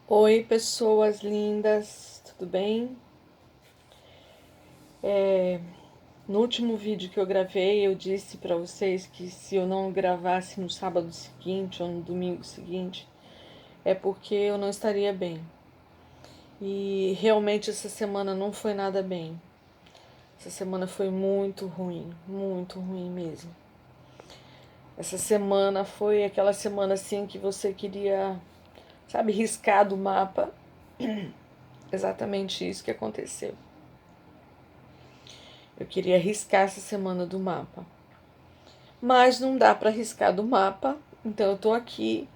Oi, pessoas lindas, tudo bem? No último vídeo que eu gravei, eu disse para vocês que se eu não gravasse no sábado seguinte ou no domingo seguinte, é porque eu não estaria bem. E realmente essa semana não foi nada bem. Essa semana foi muito ruim mesmo. Essa semana foi aquela semana assim que você queria, sabe, riscar do mapa. Exatamente isso que aconteceu. Eu queria riscar essa semana do mapa. Mas não dá para riscar do mapa, então eu tô aqui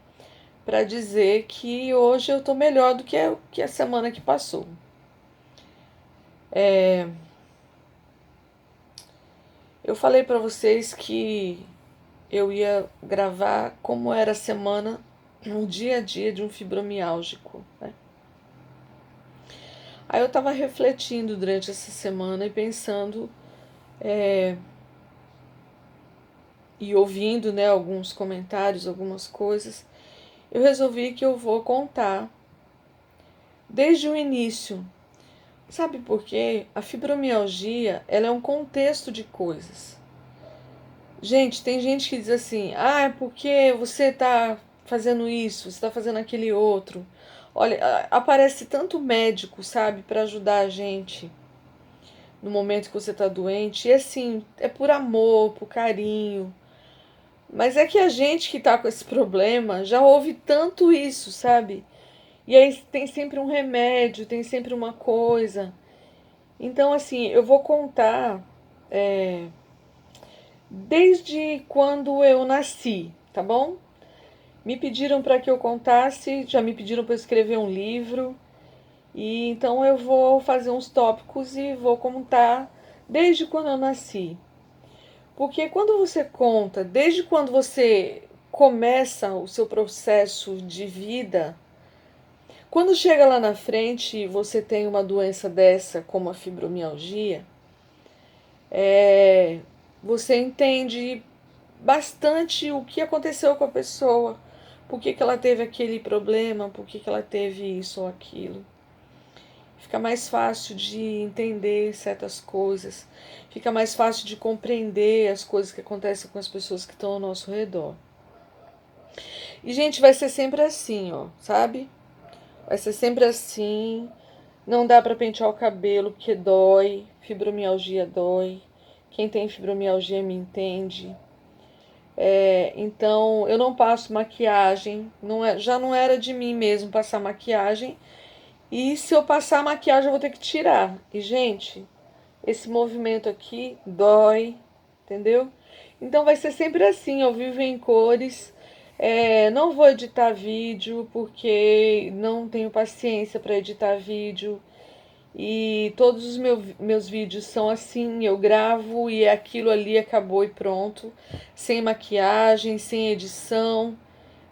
para dizer que hoje eu tô melhor do que a semana que passou. Eu falei para vocês que eu ia gravar como era a semana no dia a dia de um fibromialgico, né? Aí eu tava refletindo durante essa semana e pensando e ouvindo, né, alguns comentários, algumas coisas. Eu resolvi que eu vou contar desde o início. Sabe por quê? A fibromialgia, ela é um contexto de coisas. Gente, tem gente que diz assim: "Ah, é porque você tá fazendo isso, você tá fazendo aquele outro". Olha, aparece tanto médico, sabe, para ajudar a gente no momento que você tá doente. E assim, é por amor, por carinho. Mas é que a gente que tá com esse problema já ouve tanto isso, sabe? E aí tem sempre um remédio, tem sempre uma coisa. Então, assim, eu vou contar desde quando eu nasci, tá bom? Me pediram para que eu contasse, já me pediram para escrever um livro, e então eu vou fazer uns tópicos e vou contar desde quando eu nasci. Porque quando você conta, desde quando você começa o seu processo de vida, quando chega lá na frente e você tem uma doença dessa, como a fibromialgia, você entende bastante o que aconteceu com a pessoa, por que ela teve aquele problema, por que ela teve isso ou aquilo. Fica mais fácil de entender certas coisas, fica mais fácil de compreender as coisas que acontecem com as pessoas que estão ao nosso redor. E, gente, vai ser sempre assim, ó, sabe? Vai ser sempre assim. Não dá para pentear o cabelo porque dói, fibromialgia dói. Quem tem fibromialgia me entende. Então eu não passo maquiagem, já não era de mim mesmo passar maquiagem. E se eu passar maquiagem eu vou ter que tirar. E gente, esse movimento aqui dói, entendeu? Então vai ser sempre assim, eu vivo em cores. Não vou editar vídeo porque não tenho paciência para editar vídeo. E todos os meus vídeos são assim, eu gravo e aquilo ali acabou e pronto, sem maquiagem, sem edição.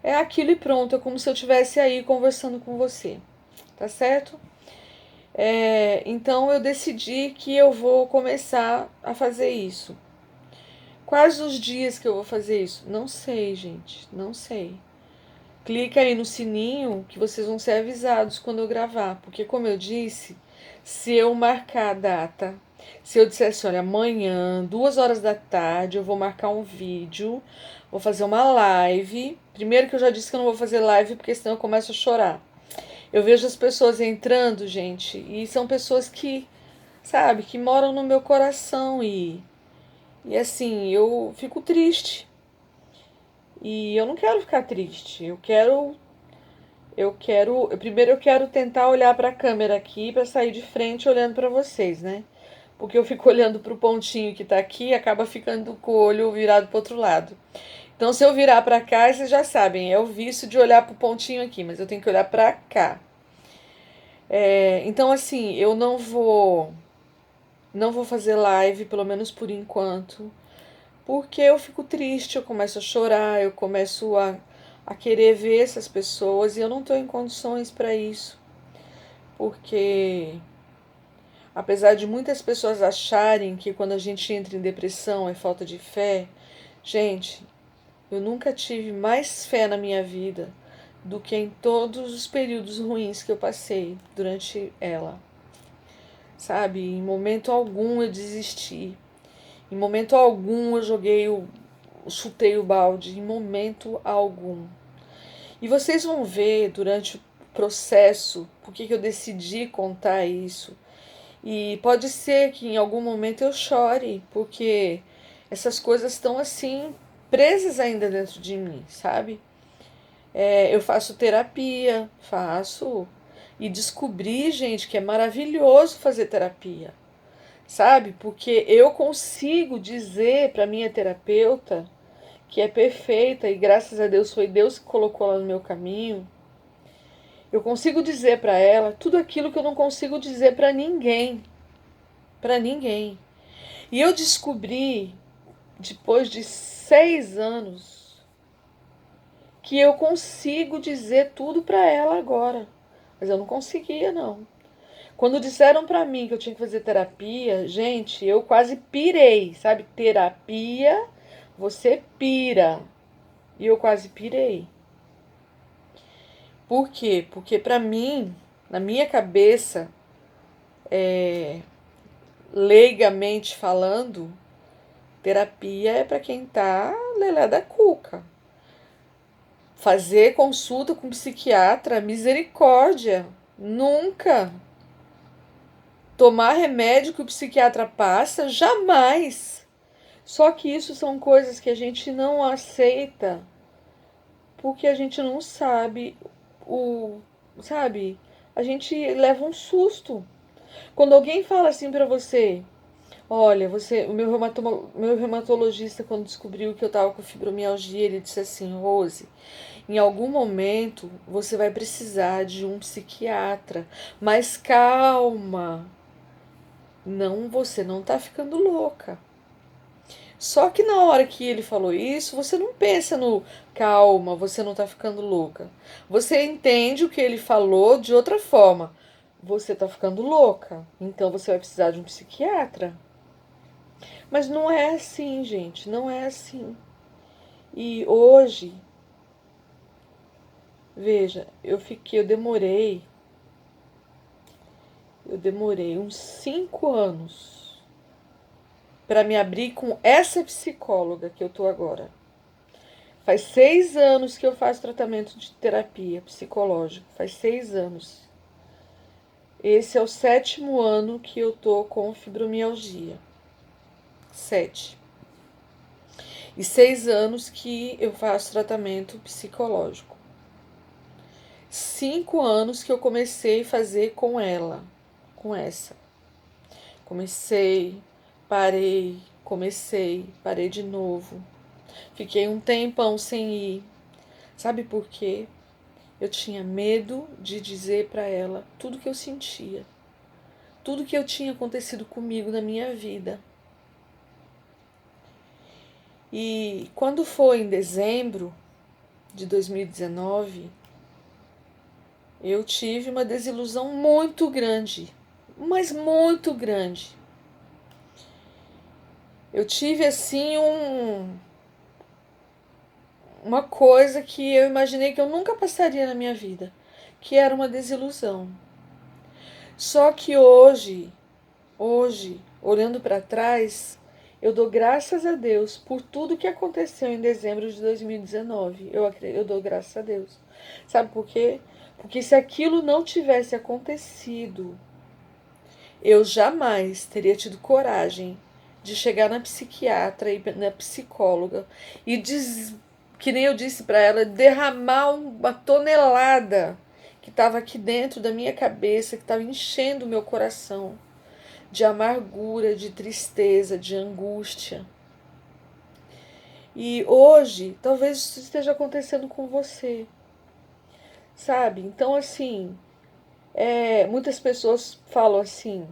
É aquilo e pronto, é como se eu estivesse aí conversando com você, tá certo? Então eu decidi que eu vou começar a fazer isso. Quais os dias que eu vou fazer isso? Não sei, gente, não sei. Clica aí no sininho que vocês vão ser avisados quando eu gravar, porque como eu disse, se eu marcar a data, se eu disser assim, olha, amanhã, 2 horas da tarde, eu vou marcar um vídeo, vou fazer uma live. Primeiro que eu já disse que eu não vou fazer live, porque senão eu começo a chorar. Eu vejo as pessoas entrando, gente, e são pessoas que, sabe, que moram no meu coração e assim, eu fico triste. E eu não quero ficar triste. Primeiro eu quero tentar olhar para a câmera aqui para sair de frente olhando para vocês, né? Porque eu fico olhando para o pontinho que tá aqui e acaba ficando com o olho virado para outro lado. Então se eu virar para cá, vocês já sabem, é o vício de olhar para o pontinho aqui, mas eu tenho que olhar para cá. Então assim, eu não vou fazer live, pelo menos por enquanto, porque eu fico triste, eu começo a chorar, eu começo a querer ver essas pessoas e eu não estou em condições para isso, porque apesar de muitas pessoas acharem que quando a gente entra em depressão é falta de fé, gente, eu nunca tive mais fé na minha vida do que em todos os períodos ruins que eu passei durante ela. Sabe? Em momento algum eu desisti. Em momento algum eu chutei o balde. Em momento algum. E vocês vão ver durante o processo porque que eu decidi contar isso. E pode ser que em algum momento eu chore, porque essas coisas estão assim, presas ainda dentro de mim, sabe? Eu faço terapia, faço. E descobri, gente, que é maravilhoso fazer terapia, sabe? Porque eu consigo dizer para minha terapeuta, que é perfeita e graças a Deus foi Deus que colocou ela no meu caminho. Eu consigo dizer para ela tudo aquilo que eu não consigo dizer para ninguém, para ninguém. E eu descobri, depois de 6 anos, que eu consigo dizer tudo para ela agora. Mas eu não conseguia, não. Quando disseram para mim que eu tinha que fazer terapia, gente, eu quase pirei, sabe? Terapia, você pira. E eu quase pirei. Por quê? Porque para mim, na minha cabeça, leigamente falando, terapia é para quem tá lelé da cuca. Fazer consulta com psiquiatra, misericórdia. Nunca. Tomar remédio que o psiquiatra passa, jamais. Só que isso são coisas que a gente não aceita porque a gente não sabe sabe? A gente leva um susto. Quando alguém fala assim pra você, olha, meu reumatologista quando descobriu que eu tava com fibromialgia, ele disse assim, Rose, em algum momento você vai precisar de um psiquiatra, mas calma, não, você não tá ficando louca. Só que na hora que ele falou isso, você não pensa no calma, você não tá ficando louca. Você entende o que ele falou de outra forma. Você tá ficando louca, então você vai precisar de um psiquiatra. Mas não é assim, gente, não é assim. E hoje, veja, eu demorei uns 5 anos para me abrir com essa psicóloga que eu tô agora. Faz 6 anos que eu faço tratamento de terapia psicológica. Faz 6 anos. Esse é o 7º ano que eu tô com fibromialgia. 7. E 6 anos que eu faço tratamento psicológico. 5 anos que eu comecei a fazer com ela. Com essa. Parei de novo. Fiquei um tempão sem ir. Sabe por quê? Eu tinha medo de dizer para ela tudo que eu sentia. Tudo que eu tinha acontecido comigo na minha vida. E quando foi em dezembro de 2019, eu tive uma desilusão muito grande. Mas muito grande. Eu tive assim uma coisa que eu imaginei que eu nunca passaria na minha vida, que era uma desilusão. Só que hoje, olhando para trás, eu dou graças a Deus por tudo que aconteceu em dezembro de 2019. Eu dou graças a Deus. Sabe por quê? Porque se aquilo não tivesse acontecido, eu jamais teria tido coragem de chegar na psiquiatra e na psicóloga e que nem eu disse para ela, derramar uma tonelada que estava aqui dentro da minha cabeça, que estava enchendo o meu coração de amargura, de tristeza, de angústia. E hoje, talvez isso esteja acontecendo com você, sabe? Então, assim, muitas pessoas falam assim,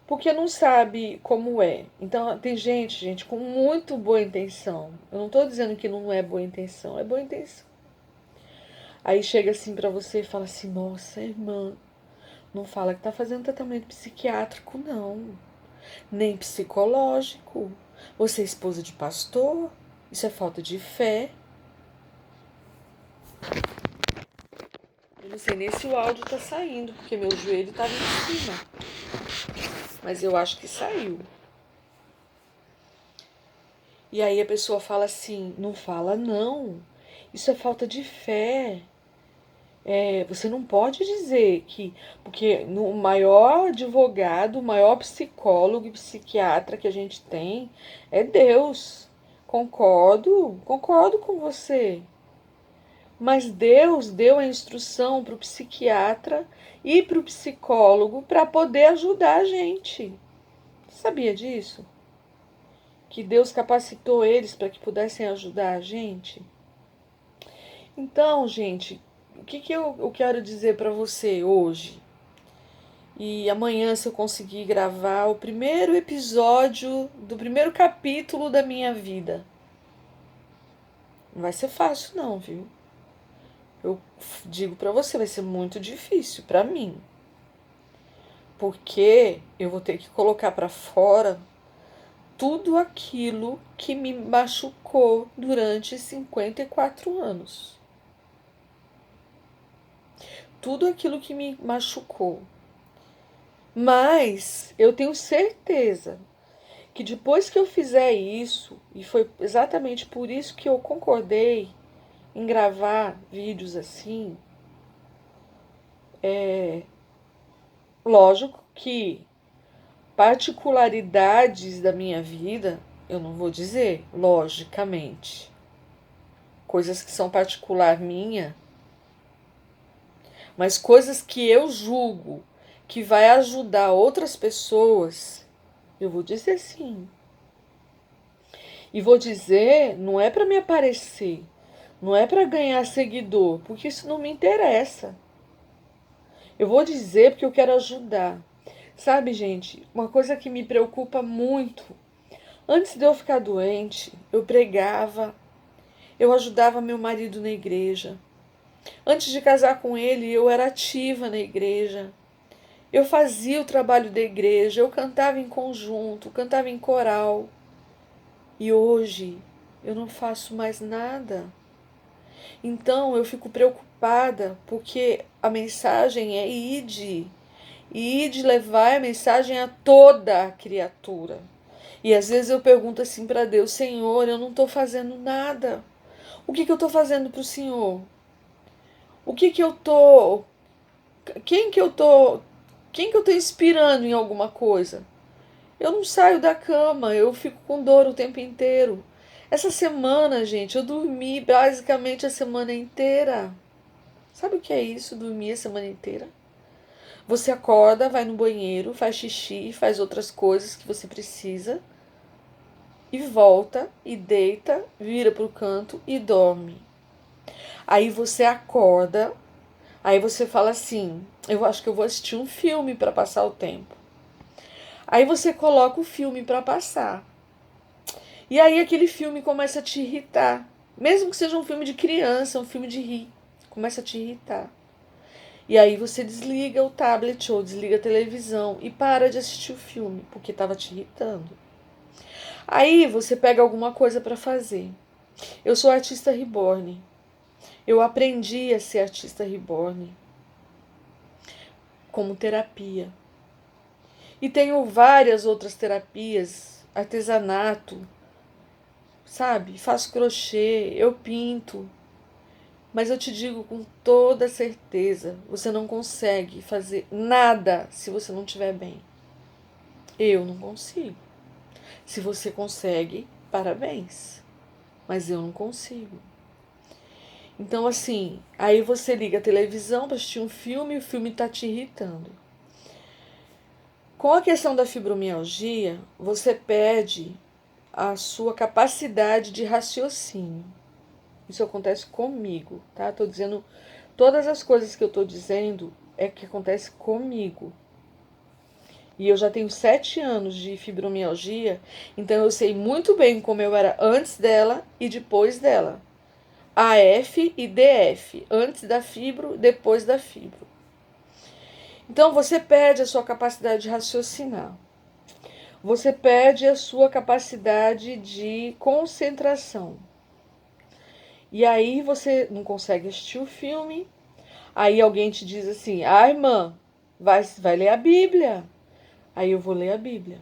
porque não sabe como é. Então, tem gente com muito boa intenção. Eu não estou dizendo que não é boa intenção, é boa intenção. Aí chega assim pra você e fala assim, nossa, irmã, não fala que tá fazendo tratamento psiquiátrico, não. Nem psicológico. Você é esposa de pastor? Isso é falta de fé. Não sei nem se o áudio tá saindo, porque meu joelho tava em cima. Mas eu acho que saiu. E aí a pessoa fala assim, não fala não. Isso é falta de fé. Você não pode dizer que... Porque o maior advogado, o maior psicólogo e psiquiatra que a gente tem é Deus. Concordo com você. Mas Deus deu a instrução para o psiquiatra e para o psicólogo para poder ajudar a gente. Sabia disso? Que Deus capacitou eles para que pudessem ajudar a gente? Então, gente, o que eu quero dizer para você hoje? E amanhã, se eu conseguir gravar o primeiro episódio do primeiro capítulo da minha vida. Não vai ser fácil, não, viu? Eu digo para você, vai ser muito difícil para mim. Porque eu vou ter que colocar para fora tudo aquilo que me machucou durante 54 anos. Tudo aquilo que me machucou. Mas eu tenho certeza que depois que eu fizer isso, e foi exatamente por isso que eu concordei em gravar vídeos assim, lógico que particularidades da minha vida, eu não vou dizer, logicamente. Coisas que são particular minha, mas coisas que eu julgo que vai ajudar outras pessoas, eu vou dizer sim. E vou dizer, não é para me aparecer, não é para ganhar seguidor, porque isso não me interessa. Eu vou dizer porque eu quero ajudar. Sabe, gente, uma coisa que me preocupa muito. Antes de eu ficar doente, eu pregava, eu ajudava meu marido na igreja. Antes de casar com ele, eu era ativa na igreja. Eu fazia o trabalho da igreja, eu cantava em conjunto, cantava em coral. E hoje eu não faço mais nada. Então eu fico preocupada porque a mensagem é ide. E ide levar a mensagem a toda a criatura. E às vezes eu pergunto assim para Deus, Senhor, eu não estou fazendo nada. O que eu estou fazendo para o Senhor? O que eu estou... Quem que eu estou inspirando em alguma coisa? Eu não saio da cama, eu fico com dor o tempo inteiro. Essa semana, gente, eu dormi basicamente a semana inteira. Sabe o que é isso, dormir a semana inteira? Você acorda, vai no banheiro, faz xixi, faz outras coisas que você precisa e volta e deita, vira pro canto e dorme. Aí você acorda, aí você fala assim: eu acho que eu vou assistir um filme para passar o tempo. Aí você coloca o filme para passar. E aí aquele filme começa a te irritar. Mesmo que seja um filme de criança, um filme de rir, começa a te irritar. E aí você desliga o tablet ou desliga a televisão e para de assistir o filme, porque estava te irritando. Aí você pega alguma coisa para fazer. Eu sou artista reborn. Eu aprendi a ser artista reborn como terapia. E tenho várias outras terapias, artesanato, sabe? Faço crochê, eu pinto. Mas eu te digo com toda certeza, você não consegue fazer nada se você não estiver bem. Eu não consigo. Se você consegue, parabéns. Mas eu não consigo. Então, assim, aí você liga a televisão para assistir um filme e o filme está te irritando. Com a questão da fibromialgia, você perde a sua capacidade de raciocínio. Isso acontece comigo, tá? Tô dizendo, todas as coisas que eu tô dizendo é que acontece comigo. E eu já tenho 7 anos de fibromialgia, então eu sei muito bem como eu era antes dela e depois dela. AF e DF, antes da fibro, depois da fibro. Então você perde a sua capacidade de raciocinar. Você perde a sua capacidade de concentração. E aí você não consegue assistir o filme. Aí alguém te diz assim: ah, irmã, vai ler a Bíblia. Aí eu vou ler a Bíblia.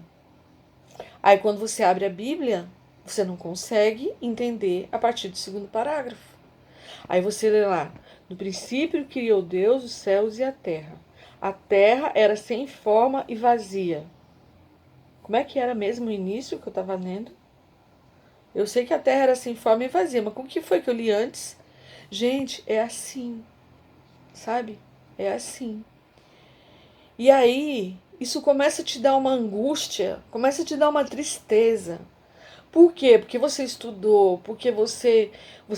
Aí quando você abre a Bíblia, você não consegue entender a partir do segundo parágrafo. Aí você lê lá: no princípio criou Deus os céus e a terra. A terra era sem forma e vazia. Como é que era mesmo o início que eu estava lendo? Eu sei que a terra era sem forma e vazia, mas como que foi que eu li antes? Gente, é assim, sabe? É assim. E aí, isso começa a te dar uma angústia, começa a te dar uma tristeza. Por quê? Porque você estudou, porque você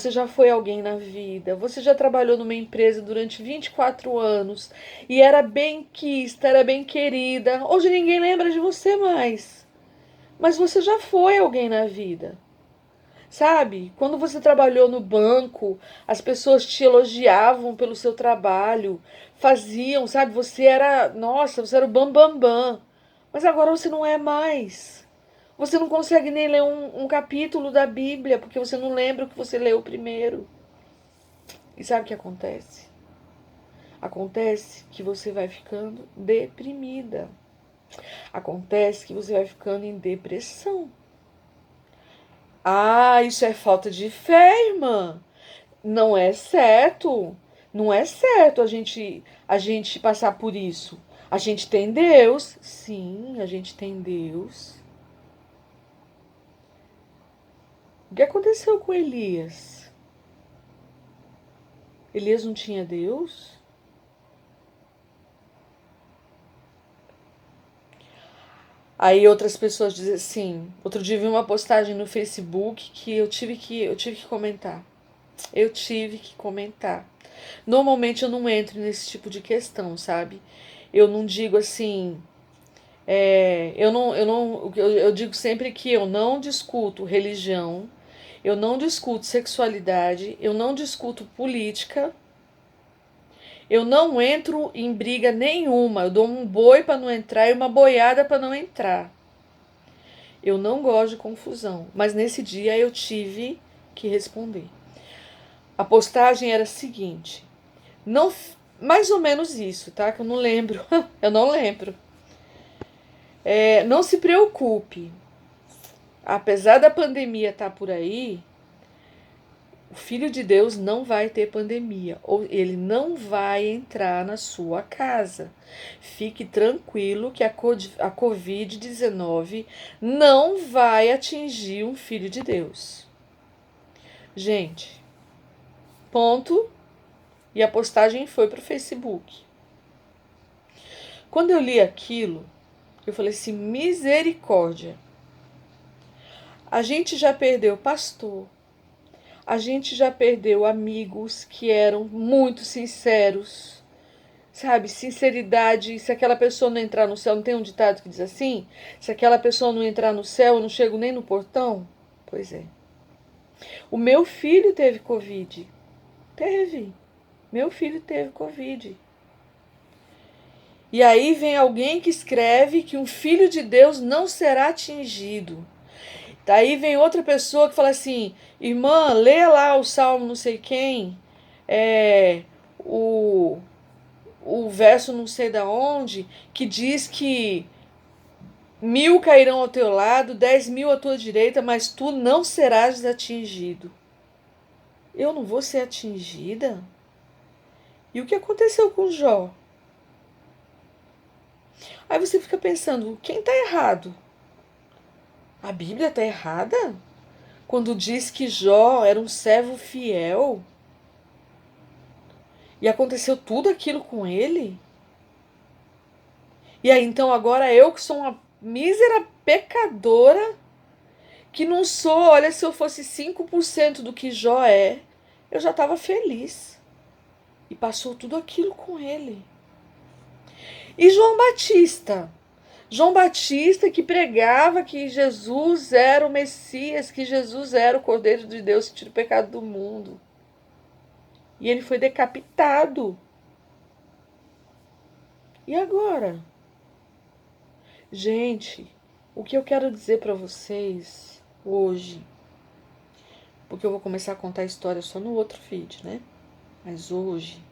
já foi alguém na vida, você já trabalhou numa empresa durante 24 anos e era bem quista, era bem querida. Hoje ninguém lembra de você mais. Mas você já foi alguém na vida. Sabe? Quando você trabalhou no banco, as pessoas te elogiavam pelo seu trabalho, faziam, sabe? Você era, nossa, você era o bam bam bam. Mas agora você não é mais. Você não consegue nem ler um capítulo da Bíblia, porque você não lembra o que você leu primeiro. E sabe o que acontece? Acontece que você vai ficando deprimida. Acontece que você vai ficando em depressão. Ah, isso é falta de fé, irmã. Não é certo. Não é certo a gente passar por isso. A gente tem Deus. Sim, a gente tem Deus. O que aconteceu com Elias? Elias não tinha Deus? Aí outras pessoas dizem assim. Outro dia vi uma postagem no Facebook que eu tive que comentar. Eu tive que comentar. Normalmente eu não entro nesse tipo de questão, sabe? Eu não digo assim. Eu digo sempre que eu não discuto religião, eu não discuto sexualidade, eu não discuto política, eu não entro em briga nenhuma. Eu dou um boi para não entrar e uma boiada para não entrar. Eu não gosto de confusão, mas nesse dia eu tive que responder. A postagem era a seguinte, não, mais ou menos isso, tá? Que eu não lembro, eu não lembro. Não se preocupe, apesar da pandemia estar por aí, o Filho de Deus não vai ter pandemia, ou ele não vai entrar na sua casa. Fique tranquilo que a Covid-19 não vai atingir um Filho de Deus. Gente, ponto. E a postagem foi para o Facebook. Quando eu li aquilo, eu falei assim: misericórdia. A gente já perdeu pastor, a gente já perdeu amigos que eram muito sinceros, sabe? Sinceridade. Se aquela pessoa não entrar no céu, não tem um ditado que diz assim? Se aquela pessoa não entrar no céu, eu não chego nem no portão? Pois é. O meu filho teve Covid. Teve. Meu filho teve Covid. E aí vem alguém que escreve que um filho de Deus não será atingido. Daí vem outra pessoa que fala assim: irmã, lê lá o Salmo não sei quem, é, o, o verso não sei da onde, que diz que 1.000 cairão ao teu lado, 10.000 à tua direita, mas tu não serás atingido. Eu não vou ser atingida? E o que aconteceu com Jó? Aí você fica pensando, quem está errado? A Bíblia está errada? Quando diz que Jó era um servo fiel e aconteceu tudo aquilo com ele? E aí então agora eu que sou uma mísera pecadora, que não sou, olha, se eu fosse 5% do que Jó é, eu já estava feliz. E passou tudo aquilo com ele. E João Batista? João Batista que pregava que Jesus era o Messias, que Jesus era o Cordeiro de Deus que tira o pecado do mundo. E ele foi decapitado. E agora? Gente, o que eu quero dizer para vocês hoje, porque eu vou começar a contar a história só no outro vídeo, né? Mas hoje,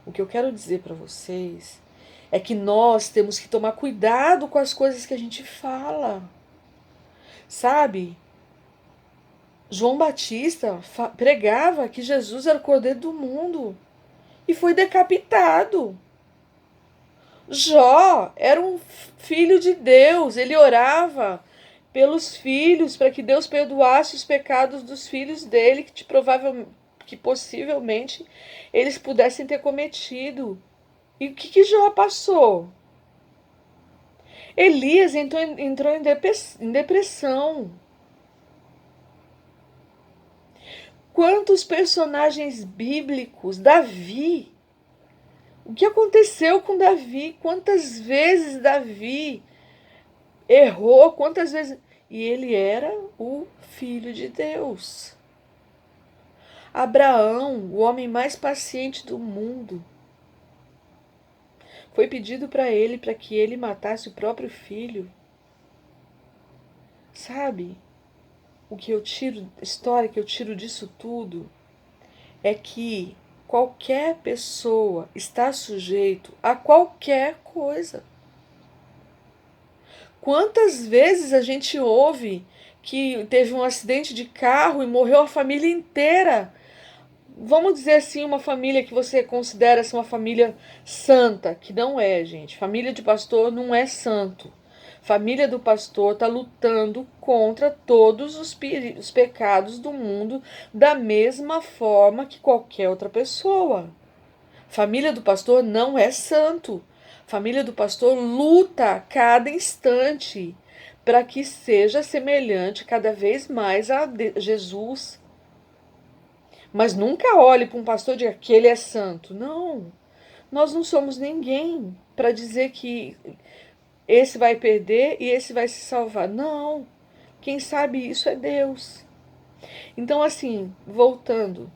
O que eu quero dizer para vocês é que nós temos que tomar cuidado com as coisas que a gente fala. Sabe? João Batista pregava que Jesus era o Cordeiro do mundo e foi decapitado. Jó era um filho de Deus, ele orava pelos filhos para que Deus perdoasse os pecados dos filhos dele, que possivelmente eles pudessem ter cometido. E o que Jó passou? Elias entrou em depressão. Quantos personagens bíblicos, Davi, o que aconteceu com Davi? Quantas vezes Davi errou? Quantas vezes... E ele era o filho de Deus. Abraão, o homem mais paciente do mundo, foi pedido para ele para que ele matasse o próprio filho. Sabe? A história que eu tiro disso tudo é que qualquer pessoa está sujeito a qualquer coisa. Quantas vezes a gente ouve que teve um acidente de carro e morreu a família inteira? Vamos dizer assim, uma família que você considera assim, uma família santa, que não é, gente. Família de pastor não é santo. Família do pastor está lutando contra todos os pecados do mundo da mesma forma que qualquer outra pessoa. Família do pastor não é santo. Família do pastor luta a cada instante para que seja semelhante cada vez mais a Jesus. Mas nunca olhe para um pastor e diga que ele é santo. Não. Nós não somos ninguém para dizer que esse vai perder e esse vai se salvar. Não. Quem sabe isso é Deus. Então, assim, voltando.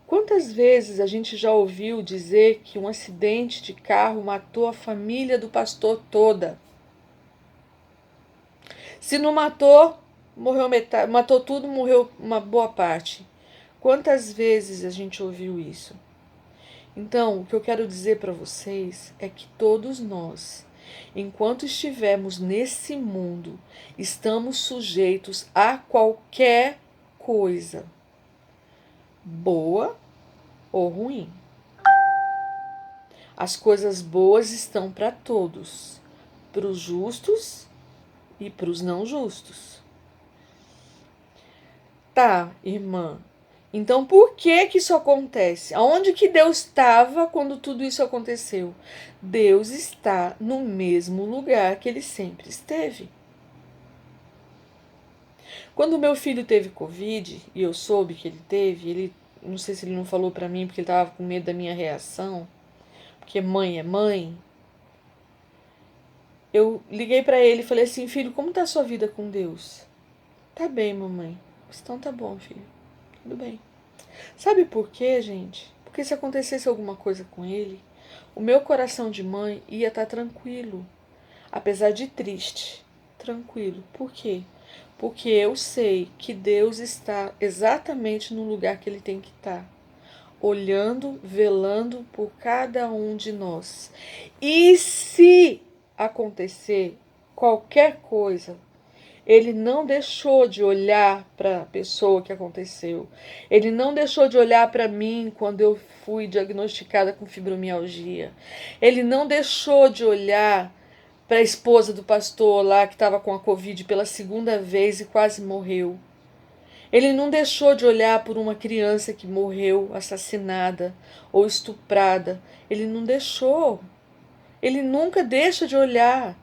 Quantas vezes a gente já ouviu dizer que um acidente de carro matou a família do pastor toda? Se não matou, morreu metade, matou tudo, morreu uma boa parte. Quantas vezes a gente ouviu isso? Então, o que eu quero dizer para vocês é que todos nós, enquanto estivermos nesse mundo, estamos sujeitos a qualquer coisa, boa ou ruim. As coisas boas estão para todos, para os justos e para os não justos. Tá, irmã. Então, por que que isso acontece? Aonde que Deus estava quando tudo isso aconteceu? Deus está no mesmo lugar que ele sempre esteve. Quando meu filho teve Covid, e eu soube que ele teve, não sei se ele não falou pra mim porque ele tava com medo da minha reação, porque mãe é mãe. Eu liguei pra ele e falei assim: filho, como tá a sua vida com Deus? Tá bem, mamãe. Então tá bom, filho. Tudo bem. Sabe por quê, gente? Porque se acontecesse alguma coisa com ele, o meu coração de mãe ia estar tranquilo, apesar de triste, tranquilo. Por quê? Porque eu sei que Deus está exatamente no lugar que ele tem que estar, olhando, velando por cada um de nós. E se acontecer qualquer coisa, ele não deixou de olhar para a pessoa que aconteceu. Ele não deixou de olhar para mim quando eu fui diagnosticada com fibromialgia. Ele não deixou de olhar para a esposa do pastor lá que estava com a Covid pela segunda vez e quase morreu. Ele não deixou de olhar por uma criança que morreu assassinada ou estuprada. Ele não deixou. Ele nunca deixa de olhar.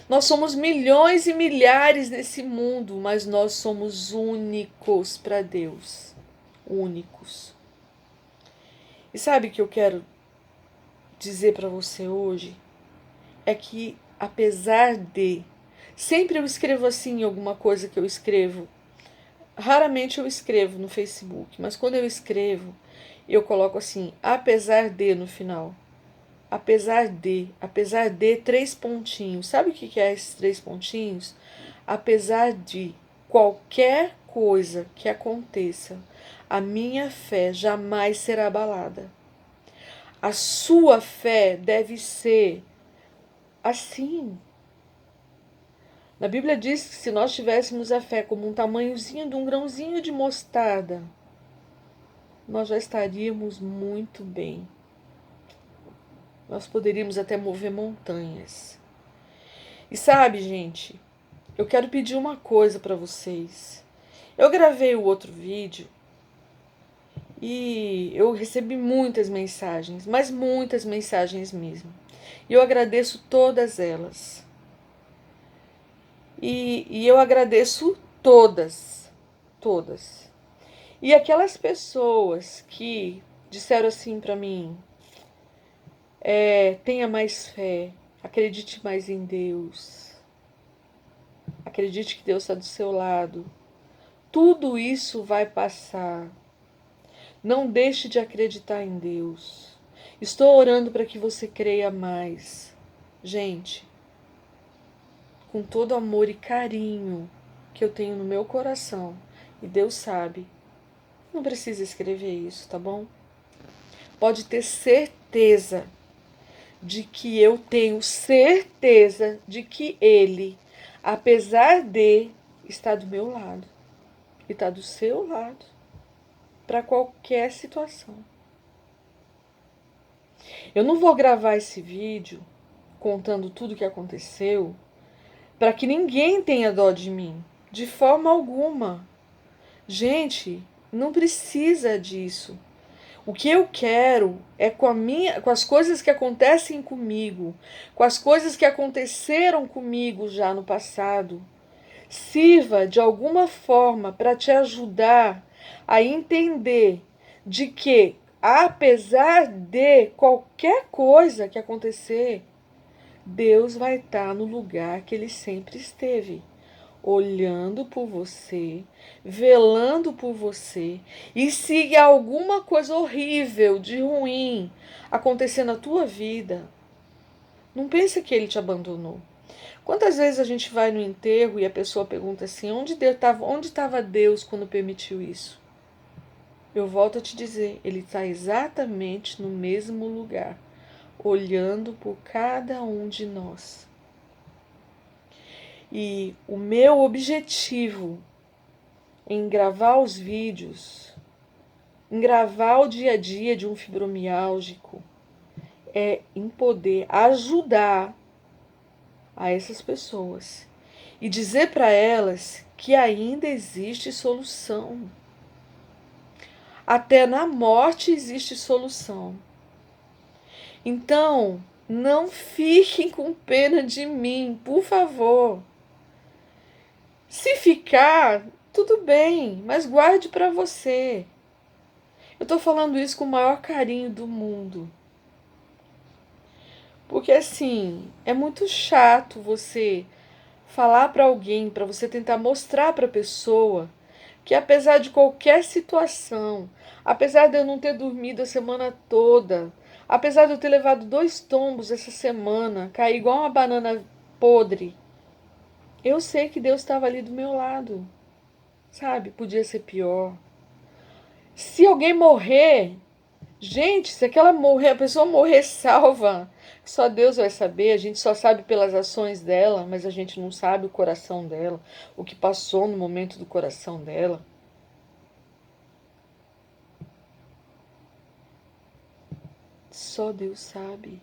Nós somos milhões e milhares nesse mundo, mas nós somos únicos para Deus. Únicos. E sabe o que eu quero dizer para você hoje? É que, apesar de... Sempre eu escrevo assim em alguma coisa que eu escrevo. Raramente eu escrevo no Facebook, mas quando eu escrevo, eu coloco assim, apesar de no final. Apesar de, 3 pontinhos. Sabe o que é esses 3 pontinhos? Apesar de, qualquer coisa que aconteça, a minha fé jamais será abalada. A sua fé deve ser assim. Na Bíblia diz que se nós tivéssemos a fé como um tamanhozinho de um grãozinho de mostarda, nós já estaríamos muito bem. Nós poderíamos até mover montanhas. E sabe, gente, eu quero pedir uma coisa para vocês. Eu gravei o outro vídeo e eu recebi muitas mensagens, mas muitas mensagens mesmo. E eu agradeço todas elas. E eu agradeço todas. E aquelas pessoas que disseram assim para mim, tenha mais fé, acredite mais em Deus, acredite que Deus está do seu lado. Tudo isso vai passar. Não deixe de acreditar em Deus. Estou orando para que você creia mais. Gente, com todo amor e carinho que eu tenho no meu coração, e Deus sabe, não precisa escrever isso, tá bom? Pode ter certeza de que eu tenho certeza de que Ele, apesar de estar do meu lado, e está do seu lado, para qualquer situação. Eu não vou gravar esse vídeo contando tudo o que aconteceu para que ninguém tenha dó de mim, de forma alguma. Gente, não precisa disso. O que eu quero é com as coisas que acontecem comigo, com as coisas que aconteceram comigo já no passado, sirva de alguma forma para te ajudar a entender de que, apesar de qualquer coisa que acontecer, Deus vai estar no lugar que Ele sempre esteve, olhando por você, velando por você. E se alguma coisa horrível, de ruim, acontecer na tua vida, não pense que Ele te abandonou. Quantas vezes a gente vai no enterro e a pessoa pergunta assim, onde estava Deus quando permitiu isso? Eu volto a te dizer, Ele está exatamente no mesmo lugar, olhando por cada um de nós. E o meu objetivo em gravar os vídeos, em gravar o dia a dia de um fibromialgico, é em poder ajudar a essas pessoas e dizer para elas que ainda existe solução. Até na morte existe solução. Então, não fiquem com pena de mim, por favor. Se ficar, tudo bem, mas guarde para você. Eu estou falando isso com o maior carinho do mundo. Porque assim, é muito chato você falar para alguém, para você tentar mostrar para a pessoa que apesar de qualquer situação, apesar de eu não ter dormido a semana toda, apesar de eu ter levado 2 tombos essa semana, cair igual uma banana podre, eu sei que Deus estava ali do meu lado, sabe? Podia ser pior. Se alguém morrer, gente, se a pessoa morrer salva, só Deus vai saber, a gente só sabe pelas ações dela, mas a gente não sabe o coração dela, o que passou no momento do coração dela. Só Deus sabe.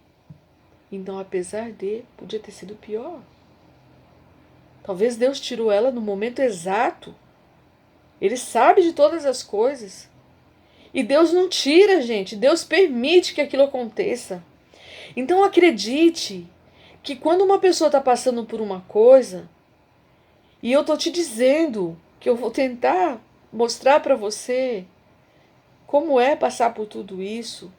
Então, apesar de, podia ter sido pior. Talvez Deus tirou ela no momento exato. Ele sabe de todas as coisas. E Deus não tira, gente. Deus permite que aquilo aconteça. Então acredite que quando uma pessoa está passando por uma coisa, e eu estou te dizendo que eu vou tentar mostrar para você como é passar por tudo isso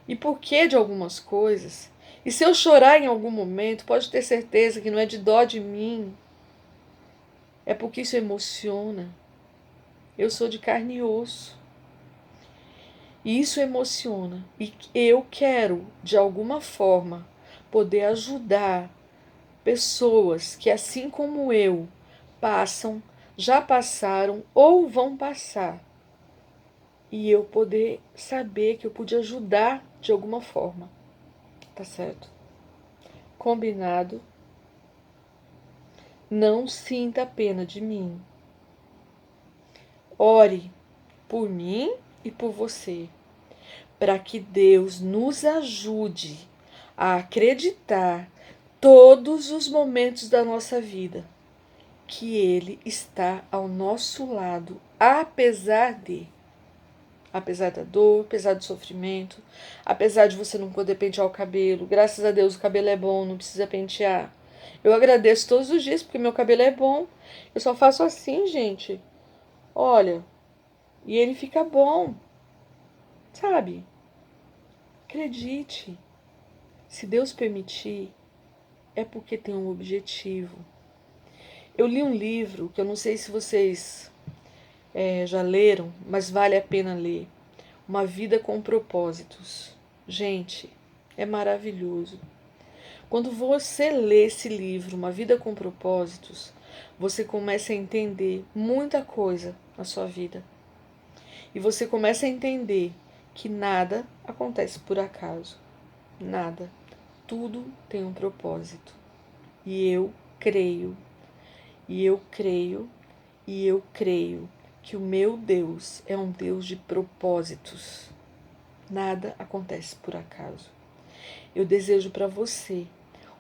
e por que de algumas coisas. E se eu chorar em algum momento, pode ter certeza que não é de dó de mim, é porque isso emociona. Eu sou de carne e osso. E isso emociona. E eu quero, de alguma forma, poder ajudar pessoas que, assim como eu, passam já passaram ou vão passar. E eu poder saber que eu pude ajudar de alguma forma. Tá certo? Combinado? Não sinta pena de mim. Ore por mim e por você, para que Deus nos ajude a acreditar todos os momentos da nossa vida que Ele está ao nosso lado, apesar da dor, apesar do sofrimento, apesar de você não poder pentear o cabelo. Graças a Deus o cabelo é bom, não precisa pentear. Eu agradeço todos os dias porque meu cabelo é bom. Eu só faço assim, gente. Olha, e ele fica bom, sabe? Acredite. Se Deus permitir, é porque tem um objetivo. Eu li um livro que eu não sei se vocês já leram, mas vale a pena ler. Uma Vida com Propósitos. Gente, é maravilhoso. Quando você lê esse livro, Uma Vida com Propósitos, você começa a entender muita coisa na sua vida. E você começa a entender que nada acontece por acaso. Nada. Tudo tem um propósito. E eu creio, e eu creio, e eu creio que o meu Deus é um Deus de propósitos. Nada acontece por acaso. Eu desejo para você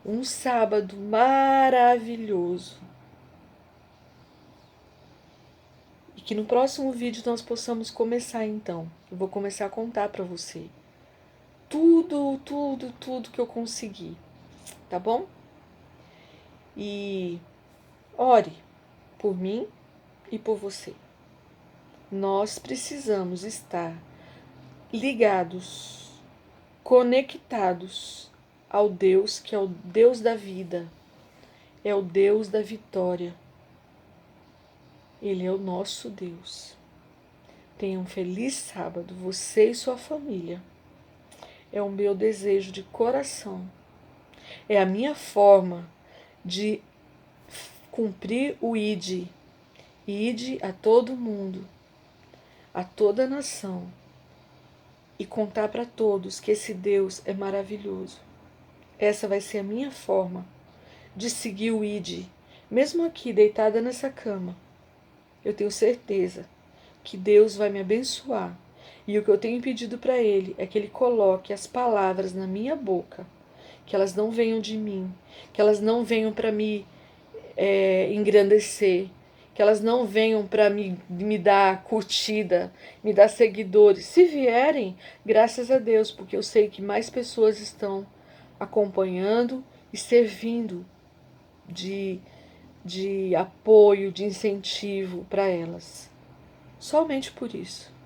um sábado maravilhoso. E que no próximo vídeo nós possamos começar então. Eu vou começar a contar para você tudo que eu consegui, tá bom? E ore por mim e por você. Nós precisamos estar ligados, conectados ao Deus que é o Deus da vida, é o Deus da vitória. Ele é o nosso Deus. Tenha um feliz sábado, você e sua família. É o meu desejo de coração. É a minha forma de cumprir o ID. Ide a todo mundo, a toda nação, e contar para todos que esse Deus é maravilhoso. Essa vai ser a minha forma de seguir o ID. Mesmo aqui, deitada nessa cama, eu tenho certeza que Deus vai me abençoar. E o que eu tenho pedido para Ele é que Ele coloque as palavras na minha boca, que elas não venham de mim, que elas não venham para me engrandecer, que elas não venham para me dar curtida, me dar seguidores. Se vierem, graças a Deus, porque eu sei que mais pessoas estão acompanhando e servindo de apoio, de incentivo para elas. Somente por isso.